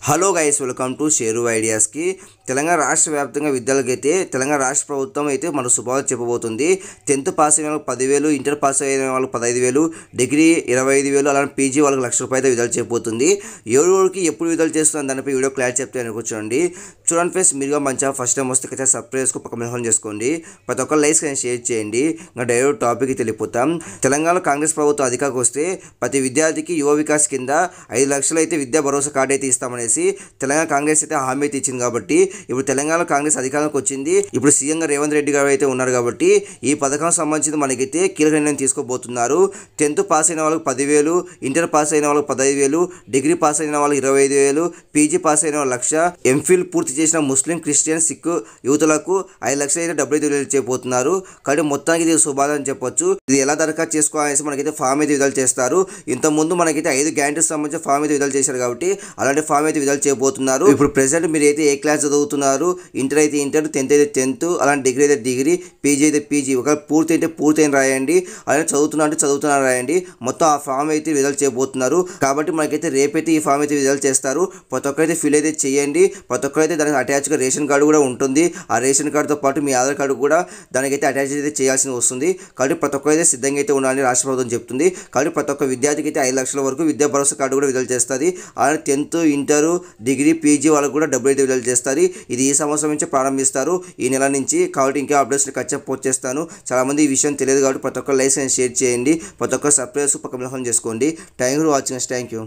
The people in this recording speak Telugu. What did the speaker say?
Hello guys, welcome to share ఐడియాస్కి. తెలంగాణ రాష్ట్ర వ్యాప్తంగా విద్యార్థులకైతే తెలంగాణ రాష్ట్ర ప్రభుత్వం అయితే మన శుభాలు చెప్పబోతుంది. 10th పాస్ అయిన వాళ్ళకి 10,000, ఇంటర్ పాస్ అయిన వాళ్ళకి 15,000, డిగ్రీ 25,000, అలానే పీజీ వాళ్ళకి ₹1,00,000 అయితే విడుదల చేయబోతుంది. ఎవరికి ఎప్పుడు విడుదల చేస్తున్నాను దానిపై వీడియో క్లారిటీ చెప్తే అనుకోవచ్చండి. చూడండి ఫ్రెండ్స్, మీరుగా మంచిగా ఫస్ట్ టైం వస్తే అయితే సబ్స్క్రైబ్ చేసుకుని పక్క మెన్షన్ చేసుకోండి. ప్రతి ఒక్క లైక్స్ కానీ షేర్ చేయండి. ఇంకా డైరెక్ట్ టాపిక్కి వెళ్ళిపోతాం. తెలంగాణ కాంగ్రెస్ ప్రభుత్వం అధికారికి వస్తే ప్రతి విద్యార్థికి యువ వికాస్ కింద 5 లక్షలు అయితే విద్యా భరోసా కార్డు అయితే ఇస్తామనేసి తెలంగాణ కాంగ్రెస్ అయితే హామీ అయితే ఇచ్చింది. కాబట్టి ఇప్పుడు తెలంగాణ కాంగ్రెస్ అధికారంలోకి వచ్చింది. ఇప్పుడు సీఎంగా రేవంత్ రెడ్డి గారు అయితే ఉన్నారు. కాబట్టి ఈ పథకం సంబంధించి మనకైతే కీలక నిర్ణయం తీసుకోబోతున్నారు. 10th పాస్ అయిన వాళ్ళకి 10,000, ఇంటర్ పాస్ అయిన వాళ్ళకి 15,000, డిగ్రీ పాస్ అయిన వాళ్ళకి 25,000, పీజీ పాస్ అయిన వాళ్ళు 1,00,000, ఎంఫిల్ పూర్తి చేసిన ముస్లిం, క్రిస్టియన్, సిక్ యువతులకు 5 లక్షలు అయితే డబ్బులు అయితే విడుదల చేయబోతున్నారు. కాబట్టి మొత్తానికి ఇది శుభాలని చెప్పొచ్చు. ఇది ఎలా దరఖాస్తు చేసుకోవాలనేసి మనకైతే ఫామ్ అయితే విడుదల చేస్తారు. ఇంతకుముందు మనకైతే 5 గ్యారెంటీస్ సంబంధించిన ఫామ్ అయితే విడుదల చేశారు. కాబట్టి అలాంటి ఫామ్ అయితే విడుదల చేయబోతున్నారు. ఇప్పుడు ప్రెసెంట్ మీరు అయితే ఏ క్లాస్ చదువుతున్నారు, ఇంటర్ అయితే ఇంటర్, 10th అయితే 10th, అలాంటి డిగ్రీ అయితే డిగ్రీ, పీజీ అయితే పీజీ, ఒకవేళ పూర్తి అయితే పూర్తి అయిన రాయండి, అలానే చదువుతున్నా రాయండి. మొత్తం ఆ ఫామ్ అయితే విడుదల చేయబోతున్నారు. కాబట్టి మనకైతే రేపైతే ఈ ఫామ్ అయితే విడుదల చేస్తారు. ప్రతి ఒక్కరైతే ఫిల్ అయితే చేయండి. ప్రతి ఒక్కరైతే దానికి అటాచ్గా రేషన్ కార్డు కూడా ఉంటుంది. ఆ రేషన్ కార్డుతో పాటు మీ ఆధార్ కార్డు కూడా దానికైతే అటాచ్ అయితే చేయాల్సి వస్తుంది. కాబట్టి ప్రతి ఒక్కరైతే సిద్ధంగా అయితే ఉండాలని రాష్ట్ర ప్రభుత్వం చెప్తుంది. కాబట్టి ప్రతి ఒక్క విద్యార్థికి అయితే 5 లక్షల వరకు విద్యా భరోసా కార్డు కూడా విడుదల చేస్తుంది. అలానే 10th, ఇంటర్, డిగ్రీ, పీజీ వాళ్ళకు కూడా డబ్బులు అయితే విడుదల చేస్తారు. ఇది ఈ సంవత్సరం నుంచి ప్రారంభిస్తారు, ఈ నెల నుంచి. కాబట్టి ఇంకా అప్డేట్స్ ఖచ్చితంగా పోస్ట్ చేస్తాను. చాలామంది ఈ విషయం తెలియదు. కాబట్టి ప్రతి ఒక్క లైక్ అండ్ షేర్ చేయండి. ప్రతి ఒక్క సబ్స్క్రైబ్ పక్క మెన్షన్ చేసుకోండి. Thank you for watching. Thank you.